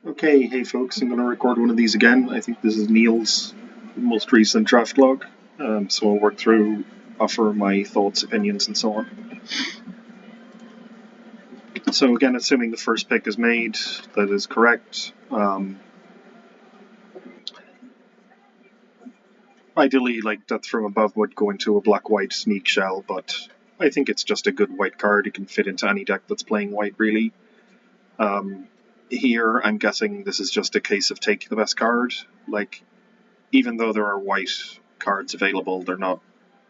Okay, hey folks, I'm going to record one of these again. I think this is Neil's most recent draft log, so I'll work through, offer my thoughts, opinions, and so on. So again, assuming the first pick is made, that is correct. Ideally, like Death from Above would go into a black-white sneak shell, but I think it's just a good white card. It can fit into any deck that's playing white, really. Here, I'm guessing this is just a case of taking the best card. Like, even though there are white cards available, they're not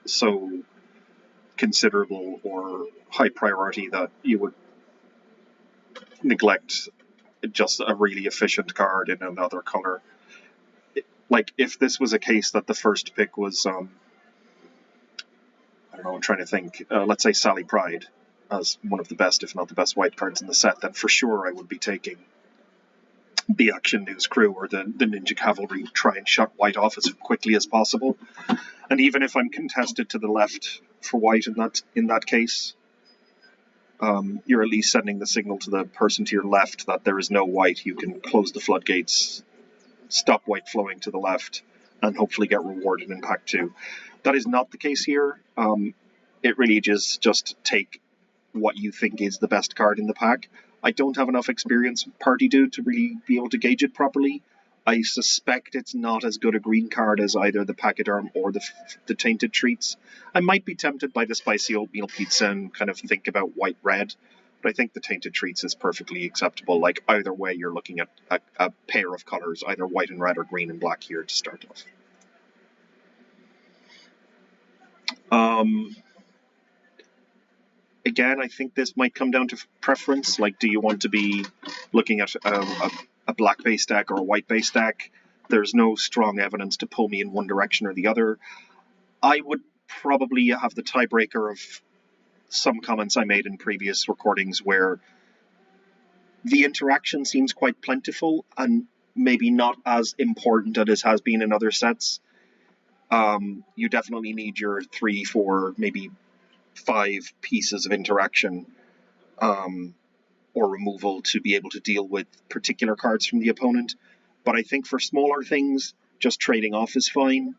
so considerable or high priority that you would neglect just a really efficient card in another color. Like, if this was a case that the first pick was, I don't know, I'm trying to think, let's say Sally Pride as one of the best, if not the best, white cards in the set, then for sure I would be taking the Action News Crew or the Ninja Cavalry, try and shut white off as quickly as possible. And even if I'm contested to the left for white in that case, you're at least sending the signal to the person to your left that there is no white. You can close the floodgates, stop white flowing to the left, and hopefully get rewarded in pack 2. That is not the case here. It really just take what you think is the best card in the pack. I don't have enough experience with Party Dude to really be able to gauge it properly. I suspect it's not as good a green card as either the Pachyderm or the Tainted Treats. I might be tempted by the Spicy Oatmeal Pizza and kind of think about white-red, but I think the Tainted Treats is perfectly acceptable. Like, either way, you're looking at a pair of colors, either white and red or green and black here to start off. Again, I think this might come down to preference. Like, do you want to be looking at a black-based deck or a white-based deck? There's no strong evidence to pull me in one direction or the other. I would probably have the tiebreaker of some comments I made in previous recordings where the interaction seems quite plentiful and maybe not as important as it has been in other sets. You definitely need your 3, 4, maybe 5 pieces of interaction or removal to be able to deal with particular cards from the opponent. But I think for smaller things, just trading off is fine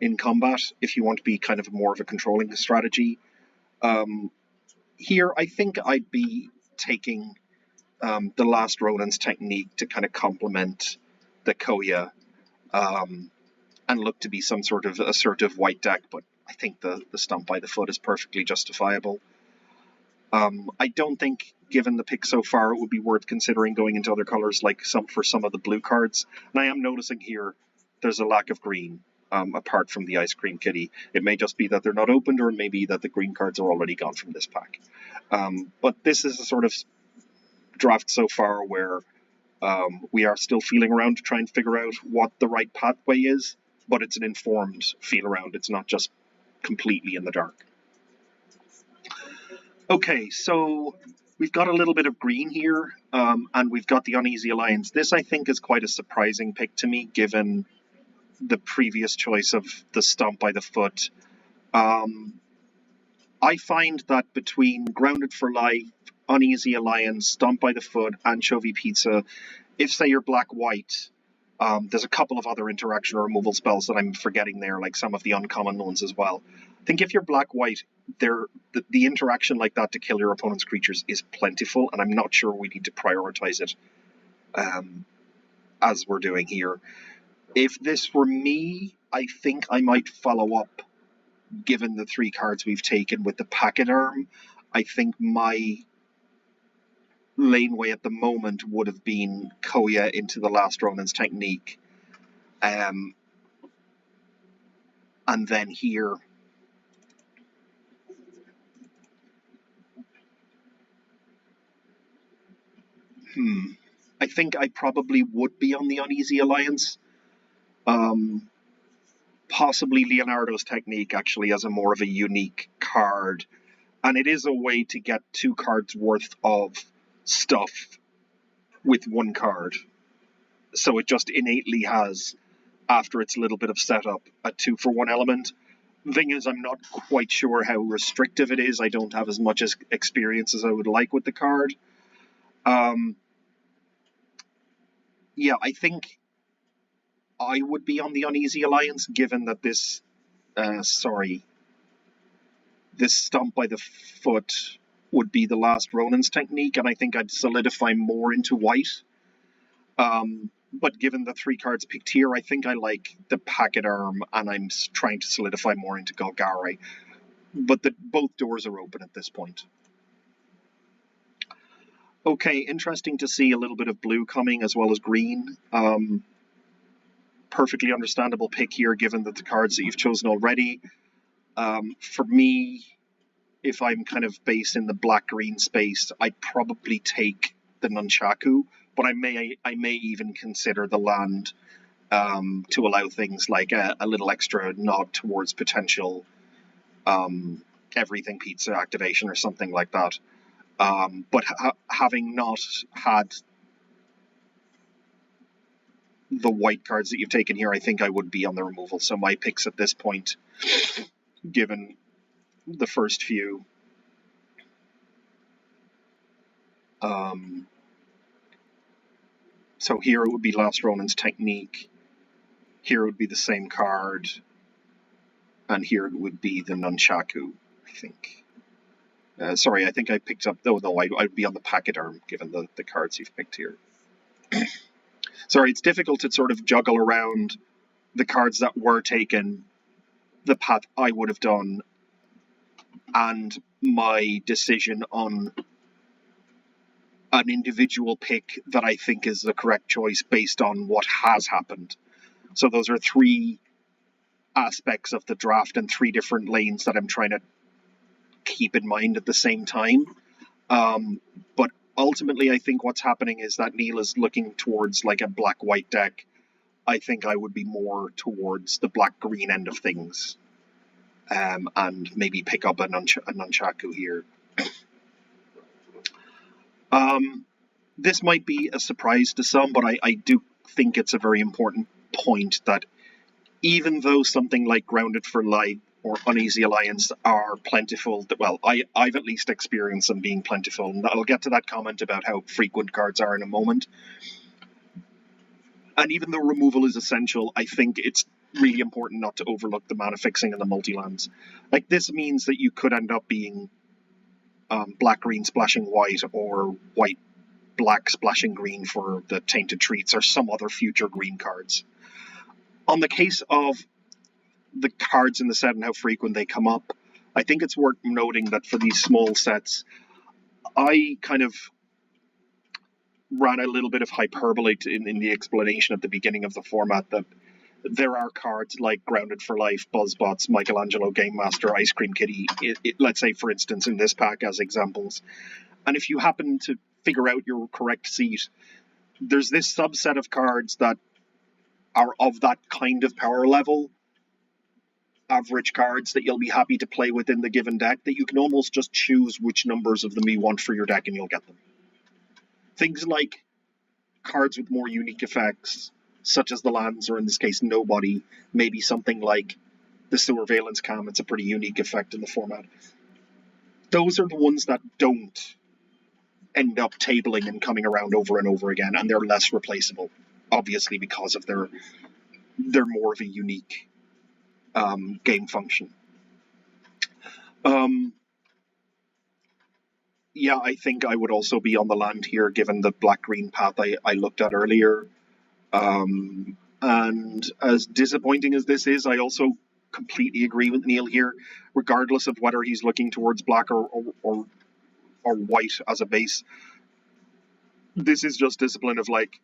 in combat if you want to be kind of more of a controlling strategy. Here, I think I'd be taking the Last Ronin's technique to kind of complement the Koya and look to be some sort of assertive white deck, but I think the stomp by the foot is perfectly justifiable. I don't think, given the pick so far, it would be worth considering going into other colors like for some of the blue cards. And I am noticing here there's a lack of green, apart from the Ice Cream Kitty. It may just be that they're not opened, or it may be that the green cards are already gone from this pack. But this is a sort of draft so far where we are still feeling around to try and figure out what the right pathway is, but it's an informed feel around. It's not just completely in the dark. Okay, so we've got a little bit of green here, and we've got the Uneasy Alliance. This, I think, is quite a surprising pick to me, given the previous choice of the Stomp by the Foot. I find that between Grounded for Life, Uneasy Alliance, Stomp by the Foot, Anchovy Pizza, if, say, you're black-white, there's a couple of other interaction or removal spells that I'm forgetting there, like some of the uncommon ones as well. I think if you're black-white, the interaction like that to kill your opponent's creatures is plentiful, and I'm not sure we need to prioritize it as we're doing here. If this were me, I think I might follow up, given the 3 cards we've taken with the Pachyderm. I think my laneway at the moment would have been Koya into the Last Ronin's technique. And then here, I think I probably would be on the Uneasy Alliance. Possibly Leonardo's technique actually as a more of a unique card. And it is a way to get 2 cards worth of stuff with 1 card. So it just innately has, after its little bit of setup, a 2-for-1 element. The thing is, I'm not quite sure how restrictive it is. I don't have as much experience as I would like with the card. yeah, I think I would be on the Uneasy Alliance, given that this, this stomp by the foot would be the last Ronin's technique, and I think I'd solidify more into white. But given the 3 cards picked here, I think I like the Packet Arm, and I'm trying to solidify more into Golgari. But both doors are open at this point. Okay, interesting to see a little bit of blue coming as well as green. Perfectly understandable pick here, given that the cards that you've chosen already. For me, if I'm kind of based in the black-green space, I'd probably take the Nunchaku, but I may even consider the land to allow things like a little extra nod towards potential everything pizza activation or something like that. But having not had the white cards that you've taken here, I think I would be on the removal. So my picks at this point, given the first few, so here it would be Last Ronin's technique, here it would be the same card, and here it would be the Nunchaku, I think. Sorry, I think I picked up, no, I'd be on the Packet Arm, given the cards you've picked here. Sorry, it's difficult to sort of juggle around the cards that were taken, the path I would have done, and my decision on an individual pick that I think is the correct choice based on what has happened. So those are 3 aspects of the draft and 3 different lanes that I'm trying to keep in mind at the same time. But ultimately, I think what's happening is that Neil is looking towards like a black-white deck. I think I would be more towards the black-green end of things, and maybe pick up a Nunchaku here. This might be a surprise to some, but I do think it's a very important point that even though something like Grounded for Life or Uneasy Alliance are plentiful, well, I've at least experienced them being plentiful, and I'll get to that comment about how frequent cards are in a moment. And even though removal is essential, I think it's really important not to overlook the mana fixing and the multi-lands. Like, this means that you could end up being black-green splashing white, or white-black splashing green for the Tainted Treats, or some other future green cards. On the case of the cards in the set and how frequent they come up, I think it's worth noting that for these small sets, I kind of ran a little bit of hyperbole in the explanation at the beginning of the format, that there are cards like Grounded for Life, Buzzbots, Michelangelo Game Master, Ice Cream Kitty, let's say, for instance, in this pack as examples. And if you happen to figure out your correct seat, there's this subset of cards that are of that kind of power level, average cards that you'll be happy to play within the given deck, that you can almost just choose which numbers of them you want for your deck and you'll get them. Things like cards with more unique effects, such as the lands, or in this case Nobody, maybe something like the Surveillance Cam, it's a pretty unique effect in the format. Those are the ones that don't end up tabling and coming around over and over again, and they're less replaceable, obviously, because of they're more of a unique game function. Yeah, I think I would also be on the land here, given the black-green path I looked at earlier. And as disappointing as this is, I also completely agree with Neil here, regardless of whether he's looking towards black or white as a base. This is just discipline of, like,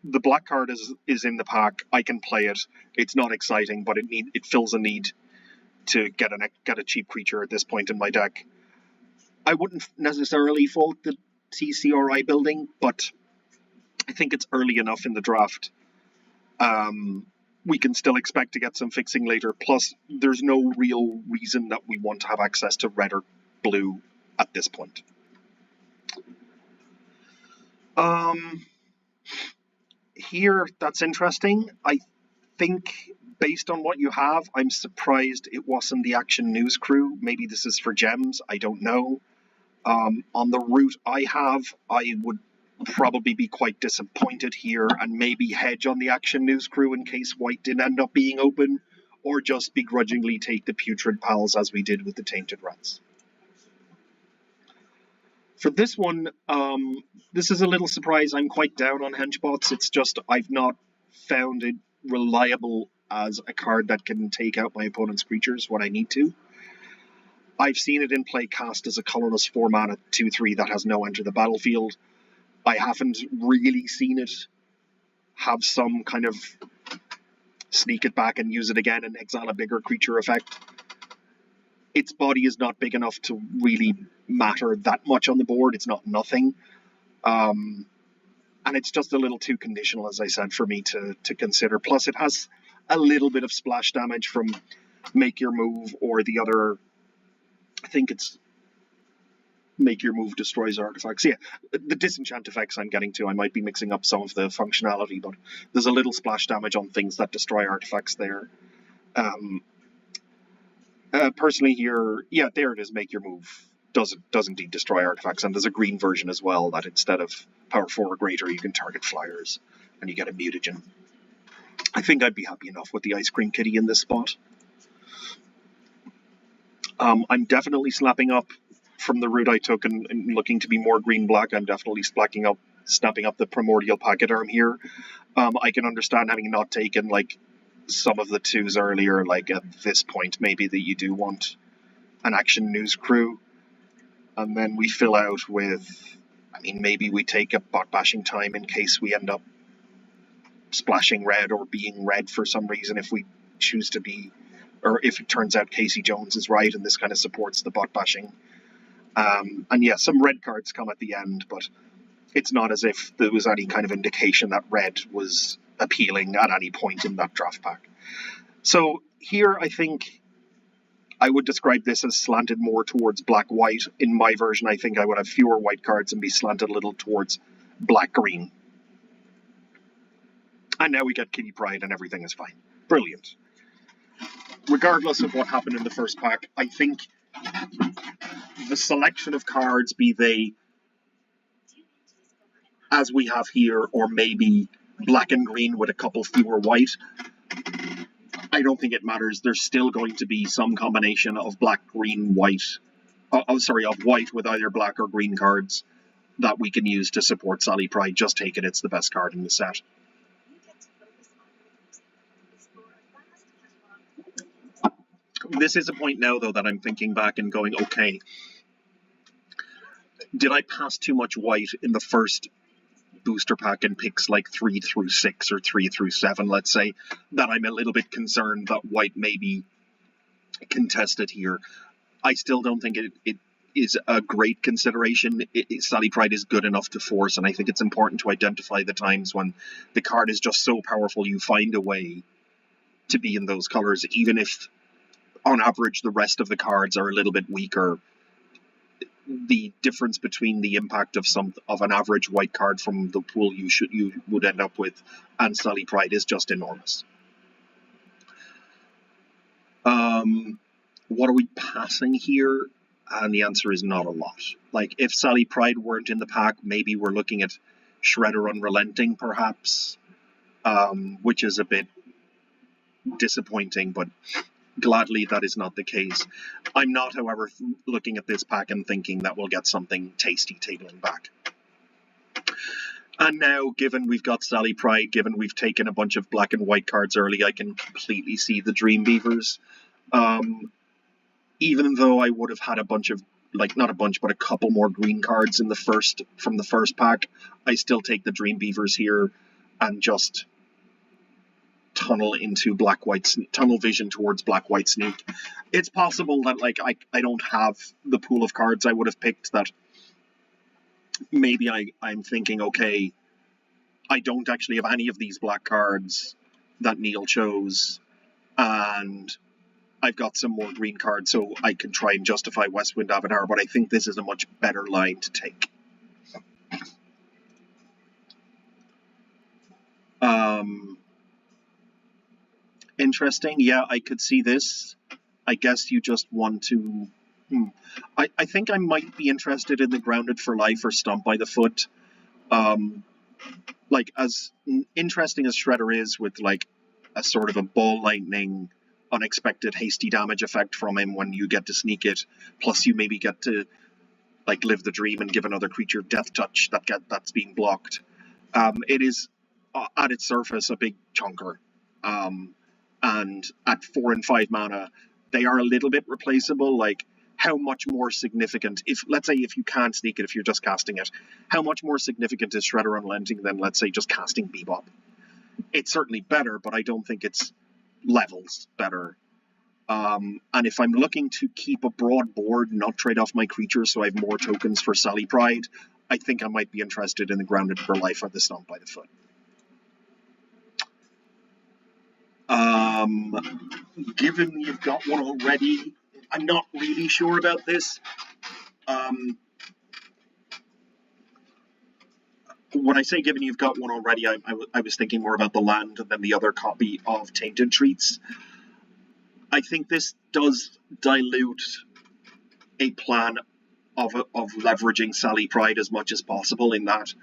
the black card is in the pack, I can play it, it's not exciting, but it fills a need to get a cheap creature at this point in my deck. I wouldn't necessarily fault the TCRI building, but I think it's early enough in the draft. We can still expect to get some fixing later. Plus, there's no real reason that we want to have access to red or blue at this point. Here, that's interesting. I think, based on what you have, I'm surprised it wasn't the Action News crew. Maybe this is for gems, I don't know. On the route I have, I would probably be quite disappointed here and maybe hedge on the Action News Crew in case white didn't end up being open, or just begrudgingly take the Putrid Pals as we did with the Tainted Rats. For this one, this is a little surprise. I'm quite down on Henchbots. It's just I've not found it reliable as a card that can take out my opponent's creatures when I need to. I've seen it in play cast as a colorless 4-mana 2/3 that has no enter the battlefield. I haven't really seen it have some kind of sneak it back and use it again and exile a bigger creature effect. Its body is not big enough to really matter that much on the board. It's not nothing. And it's just a little too conditional, as I said, for me to consider. Plus, it has a little bit of splash damage from Make Your Move or the other... I think it's Make Your Move destroys artifacts. Yeah, the disenchant effects I'm getting to, I might be mixing up some of the functionality, but there's a little splash damage on things that destroy artifacts there. Personally here, yeah, there it is, Make Your Move does indeed destroy artifacts, and there's a green version as well that instead of power 4 or greater, you can target flyers, and you get a mutagen. I think I'd be happy enough with the Ice Cream Kitty in this spot. I'm definitely slapping up from the route I took and looking to be more green-black. I'm definitely snapping up the Primordial Pachyderm here. I can understand having not taken like some of the 2s earlier, like at this point, maybe that you do want an Action News Crew. And then we fill out with, I mean, maybe we take a Bot Bashing Time in case we end up splashing red or being red for some reason if we choose to be, or if it turns out Casey Jones is right and this kind of supports the Bot Bashing. And yeah, some red cards come at the end, but it's not as if there was any kind of indication that red was appealing at any point in that draft pack. So here I think I would describe this as slanted more towards black-white. In my version, I think I would have fewer white cards and be slanted a little towards black-green. And now we get Kitty Pryde and everything is fine. Brilliant. Regardless of what happened in the first pack, I think the selection of cards, be they as we have here, or maybe black and green with a couple fewer white, I don't think it matters. There's still going to be some combination of black, green, white, of white with either black or green cards that we can use to support Sally Pride. Just take it, it's the best card in the set. This is a point now, though, that I'm thinking back and going, okay, did I pass too much white in the first booster pack in picks like 3 through 6 or 3 through 7, let's say, that I'm a little bit concerned that white may be contested here. I still don't think it is a great consideration. Sally Pride is good enough to force, and I think it's important to identify the times when the card is just so powerful you find a way to be in those colors, even if on average the rest of the cards are a little bit weaker. The difference between the impact of an average white card from the pool you would end up with and Sally Pride is just enormous. What are we passing here? And the answer is not a lot. Like, if Sally Pride weren't in the pack, maybe we're looking at Shredder Unrelenting, perhaps, which is a bit disappointing, but gladly that is not the case. I'm not, however, looking at this pack and thinking that we'll get something tasty tabling back. And now, given we've got Sally Pride, given we've taken a bunch of black and white cards early, I can completely see the Dream Beavers. Even though I would have had a bunch of, like, not a bunch, but a couple more green cards in from the first pack, I still take the Dream Beavers here and just tunnel vision towards black-white sneak. It's possible that, like, I don't have the pool of cards I would have picked, that maybe I'm thinking, okay, I don't actually have any of these black cards that Neil chose, and I've got some more green cards, so I can try and justify Westwind Avatar, but I think this is a much better line to take. Interesting. Yeah, I could see this. I guess you just want to... I think I might be interested in the Grounded for Life or Stomp by the Foot. Like, as interesting as Shredder is, with like a sort of a ball lightning, unexpected hasty damage effect from him when you get to sneak it, plus you maybe get to like live the dream and give another creature death touch that's being blocked. It is at its surface a big chunker, and at 4 and 5 mana, they are a little bit replaceable. Like, how much more significant, if let's say if you can't sneak it, if you're just casting it, how much more significant is Shredder Unrelenting than, let's say, just casting Bebop? It's certainly better, but I don't think it's levels better. And if I'm looking to keep a broad board, not trade off my creatures so I have more tokens for Sally Pride, I think I might be interested in the Grounded for Life or the Stomp by the Foot. Given you've got one already, I'm not really sure about this. When I say given you've got one already, I was thinking more about the land than the other copy of Tainted Treats. I think this does dilute a plan of leveraging Sally Pride as much as possible, in that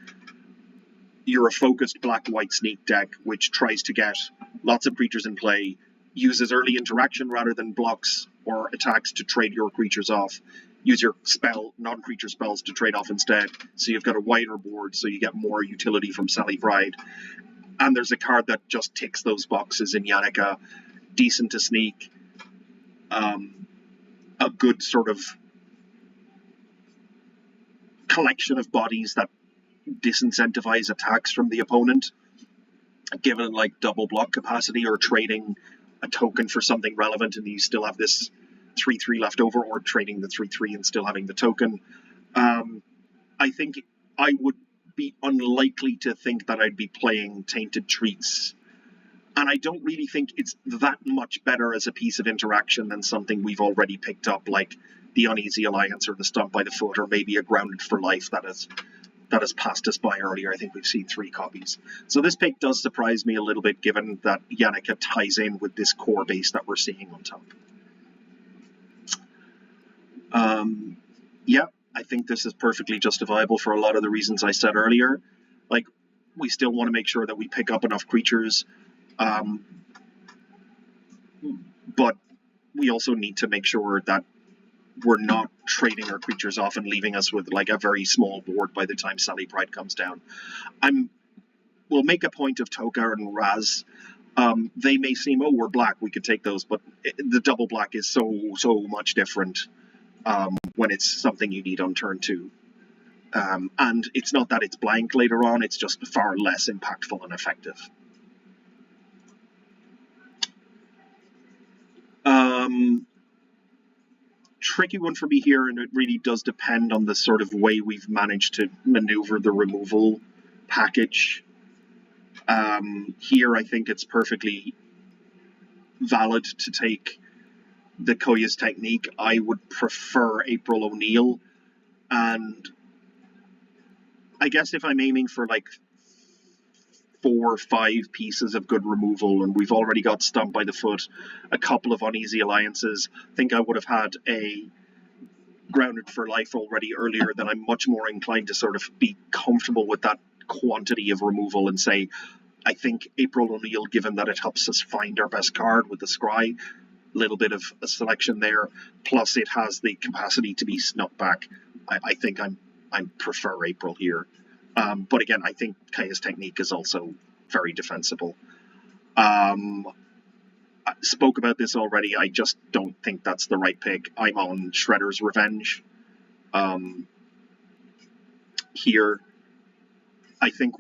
you're a focused black-white sneak deck which tries to get lots of creatures in play, uses early interaction rather than blocks or attacks to trade your creatures off, use your non-creature spells to trade off instead, so you've got a wider board so you get more utility from Sally Pride. And there's a card that just ticks those boxes in Yannicka, decent to sneak, a good sort of collection of bodies that disincentivize attacks from the opponent, given like double block capacity or trading a token for something relevant and you still have this 3/3 left over, or trading the 3/3 and still having the token. I think I would be unlikely to think that I'd be playing Tainted Treats, and I don't really think it's that much better as a piece of interaction than something we've already picked up, like the Uneasy Alliance or the Stomp by the Foot, or maybe a Grounded for Life that has passed us by earlier. I think we've seen 3 copies. So this pick does surprise me a little bit, given that Yannicka ties in with this core base that we're seeing on top. Yeah, I think this is perfectly justifiable for a lot of the reasons I said earlier. Like, we still want to make sure that we pick up enough creatures, but we also need to make sure that we're not trading our creatures off and leaving us with like a very small board by the time Sally Pride comes down. We'll make a point of Toka and Raz. They may seem, oh, we're black, we could take those, but the double black is so much different when it's something you need on turn 2. And it's not that it's blank later on, it's just far less impactful and effective. Tricky one for me here, and it really does depend on the sort of way we've managed to maneuver the removal package. Here I think it's perfectly valid to take the Koya's Technique. I would prefer April O'Neil, and I guess if I'm aiming for like 4 or 5 pieces of good removal, and we've already got Stomp by the Foot, a couple of Uneasy Alliances, I think I would have had a Grounded for Life already earlier, then I'm much more inclined to sort of be comfortable with that quantity of removal and say, I think April O'Neil, given that it helps us find our best card with the Scry, little bit of a selection there, plus it has the capacity to be snuck back. I think I prefer April here. But again, I think Kaya's Technique is also very defensible. I spoke about this already. I just don't think that's the right pick. I'm on Shredder's Revenge here. I think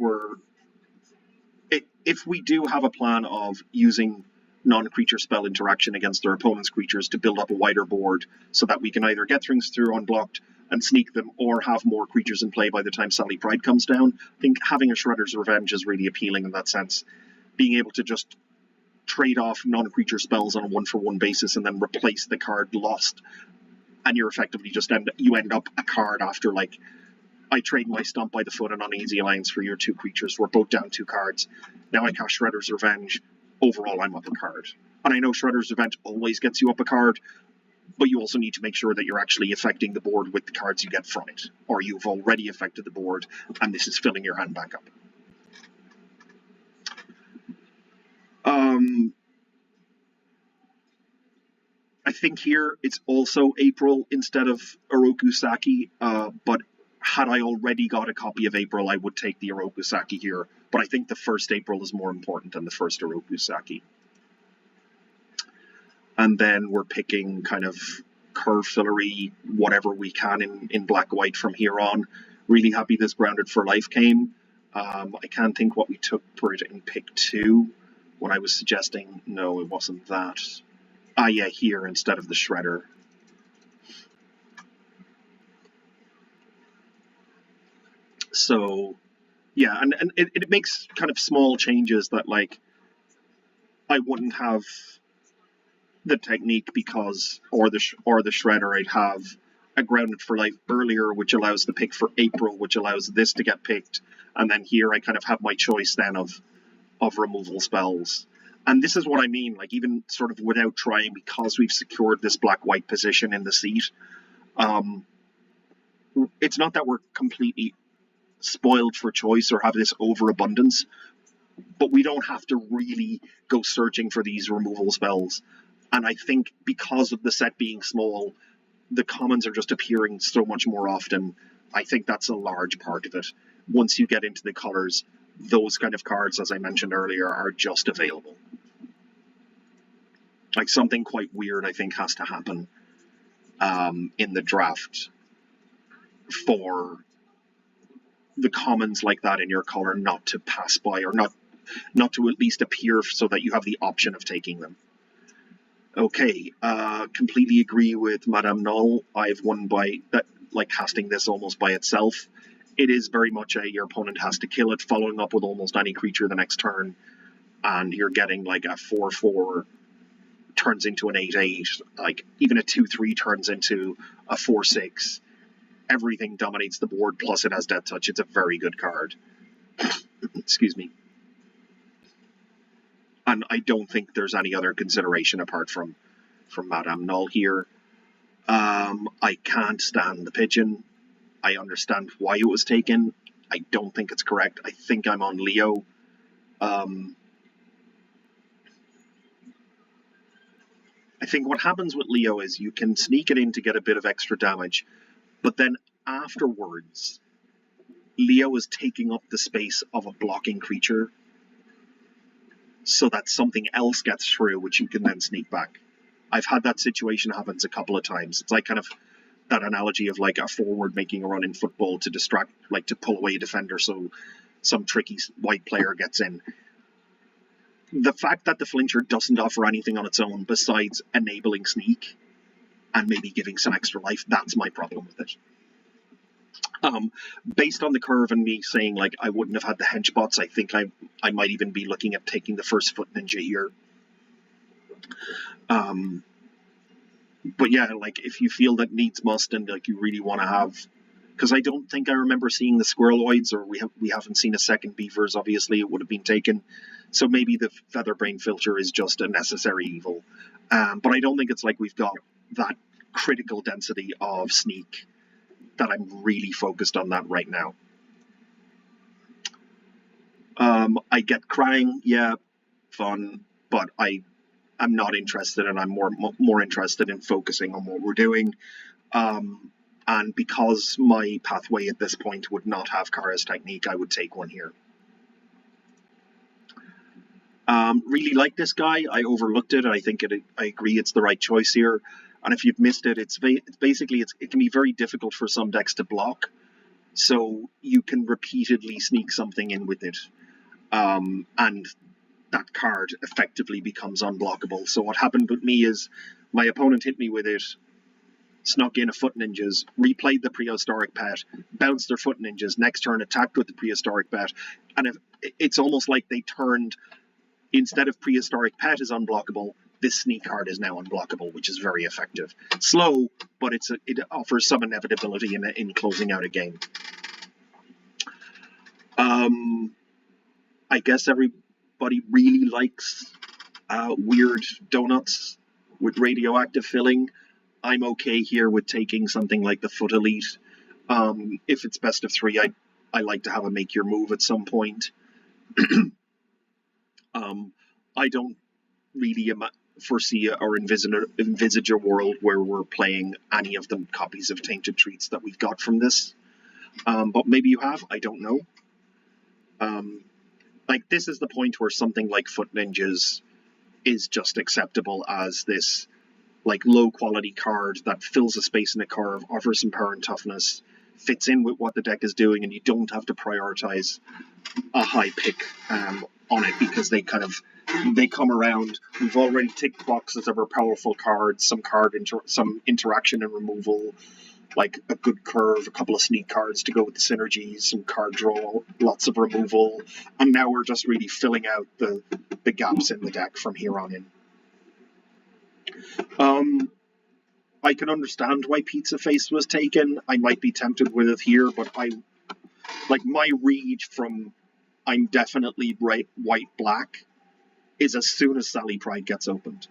if we do have a plan of using non-creature spell interaction against their opponent's creatures to build up a wider board so that we can either get things through unblocked and sneak them, or have more creatures in play by the time Sally Pride comes down, I think having a Shredder's Revenge is really appealing in that sense. Being able to just trade off non-creature spells on a 1-for-1 basis and then replace the card lost, and you're effectively just end up a card after, like, I trade my Stomp by the Foot and Uneasy Alliance for your 2 creatures. We're both down 2 cards. Now I cast Shredder's Revenge. Overall, I'm up a card. And I know Shredder's Revenge always gets you up a card, but you also need to make sure that you're actually affecting the board with the cards you get from it, or you've already affected the board and this is filling your hand back up. I think here it's also April instead of Oroku Saki, but had I already got a copy of April, I would take the Oroku Saki here. But I think the first April is more important than the first Oroku Saki. And then we're picking kind of curve fillery, whatever we can in black-white from here on. Really happy this Grounded for Life came. I can't think what we took for it in pick 2. When I was suggesting, no, it wasn't that. Ah, yeah, here instead of the Shredder. So, yeah, and it makes kind of small changes that, like, I wouldn't have the technique because, or the Shredder, I'd have a Grounded for Life earlier, which allows the pick for April, which allows this to get picked, and then here I kind of have my choice then of removal spells. And this is what I mean, like, even sort of without trying, because we've secured this black-white position in the seat, it's not that we're completely spoiled for choice or have this overabundance, but we don't have to really go searching for these removal spells. And I think because of the set being small, the commons are just appearing so much more often. I think that's a large part of it. Once you get into the colors, those kind of cards, as I mentioned earlier, are just available. Like, something quite weird, I think, has to happen in the draft for the commons like that in your color not to pass by, or not to at least appear, so that you have the option of taking them. Okay, completely agree with Madame Null. I've won by that, like, casting this almost by itself. It is very much your opponent has to kill it, following up with almost any creature the next turn, and you're getting like a 4/4 turns into an 8/8, like even a 2/3 turns into a 4/6. Everything dominates the board, plus it has Death Touch. It's a very good card. Excuse me. And I don't think there's any other consideration apart from Madame Null here. I can't stand the pigeon. I understand why it was taken. I don't think it's correct. I think I'm on Leo. I think what happens with Leo is you can sneak it in to get a bit of extra damage, but then afterwards, Leo is taking up the space of a blocking creature, so that something else gets through, which you can then sneak back. I've had that situation happens a couple of times. It's like kind of that analogy of like a forward making a run in football to distract, like to pull away a defender so some tricky white player gets in. The fact that the flincher doesn't offer anything on its own besides enabling sneak and maybe giving some extra life, that's my problem with it. Based on the curve and me saying like I wouldn't have had the henchbots, I think I might even be looking at taking the first foot ninja here. But yeah, like if you feel that needs must and like you really want to have, because I don't think I remember seeing the squirreloids, or we haven't seen a second beavers. Obviously, it would have been taken. So maybe the featherbrain filter is just a necessary evil. But I don't think it's like we've got that critical density of sneak that I'm really focused on that right now. I get crying, yeah, fun, but I'm not interested, and I'm more interested in focusing on what we're doing. And because my pathway at this point would not have Kara's technique, I would take one here. Really like this guy. I overlooked it. I think I agree it's the right choice here. And if you've missed it, it can be very difficult for some decks to block. So you can repeatedly sneak something in with it. And that card effectively becomes unblockable. So what happened with me is my opponent hit me with it, snuck in a Foot Ninjas, replayed the Prehistoric Pet, bounced their Foot Ninjas, next turn attacked with the Prehistoric Pet, and it's almost like they turned, instead of Prehistoric Pet is unblockable, this sneak card is now unblockable, which is very effective. Slow, but it offers some inevitability in closing out a game. I guess everybody really likes weird donuts with radioactive filling. I'm okay here with taking something like the Foot Elite. If it's best of three, I like to have a make your move at some point. I don't really foresee or envisage a world where we're playing any of the copies of Tainted Treats that we've got from this. But maybe you have, I don't know. Like, this is the point where something like Foot Ninjas is just acceptable as this, like, low-quality card that fills a space in a curve, offers some power and toughness, fits in with what the deck is doing, and you don't have to prioritize a high pick on it because they come around. We've already ticked boxes of our powerful cards, some interaction and removal, like a good curve, a couple of sneak cards to go with the synergies, some card draw, lots of removal, and now we're just really filling out the gaps in the deck from here on in. I can understand why Pizza Face was taken. I might be tempted with it here, but my read from I'm definitely white black is as soon as Sally Pride gets opened.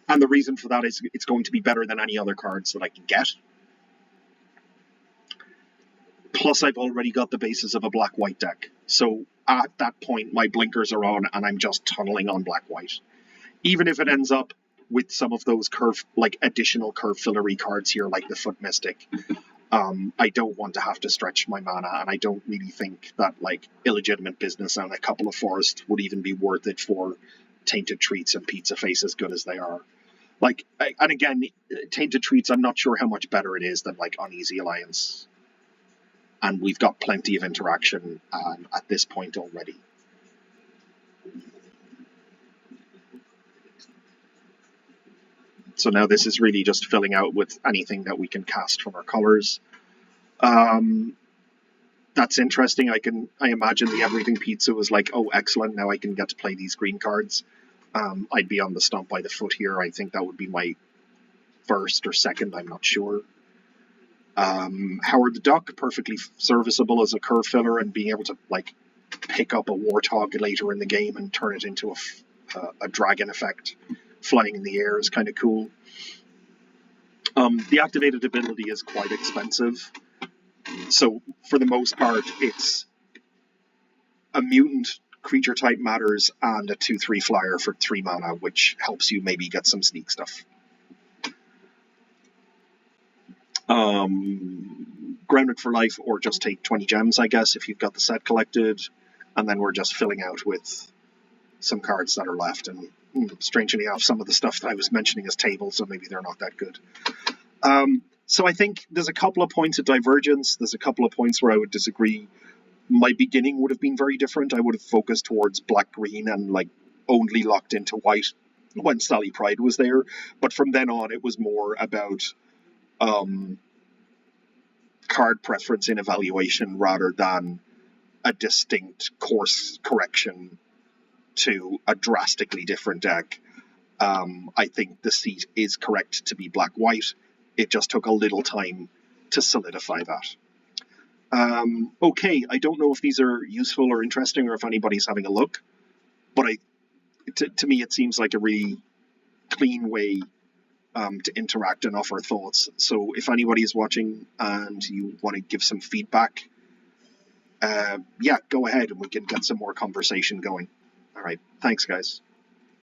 And the reason for that is it's going to be better than any other cards that I can get. Plus, I've already got the basis of a black-white deck. So at that point, my blinkers are on and I'm just tunneling on black-white. Even if it ends up with some of those additional curve fillery cards here, like the Foot Mystic, I don't want to have to stretch my mana, and I don't really think that illegitimate business and a couple of Forest would even be worth it for Tainted Treats and Pizza Face, as good as they are. And again, Tainted Treats, I'm not sure how much better it is than Uneasy Alliance, and we've got plenty of interaction at this point already. So now this is really just filling out with anything that we can cast from our colors. That's interesting. I imagine the Everything Pizza was like, oh, excellent, now I can get to play these green cards. I'd be on the Stomp by the Foot here. I think that would be my first or second, I'm not sure. Howard the Duck, perfectly serviceable as a curve filler, and being able to pick up a Warthog later in the game and turn it into a dragon effect flying in the air is kind of cool. The activated ability is quite expensive, so for the most part it's a mutant, creature type matters, and a 2/3 flyer for 3 mana, which helps you maybe get some sneak stuff. Grounded for life, or just take 20 gems, I guess, if you've got the set collected, and then we're just filling out with some cards that are left, and strangely enough, some of the stuff that I was mentioning is tabled, so maybe they're not that good. So I think there's a couple of points of divergence, there's a couple of points where I would disagree. My beginning would have been very different. I would have focused towards black-green and only locked into white when Sally Pride was there, but from then on it was more about card preference in evaluation rather than a distinct course correction to a drastically different deck. I think the seat is correct to be black-white. It just took a little time to solidify that. Okay, I don't know if these are useful or interesting or if anybody's having a look, but to me it seems like a really clean way to interact and offer thoughts. So if anybody is watching and you want to give some feedback, yeah, go ahead and we can get some more conversation going. All right, thanks guys.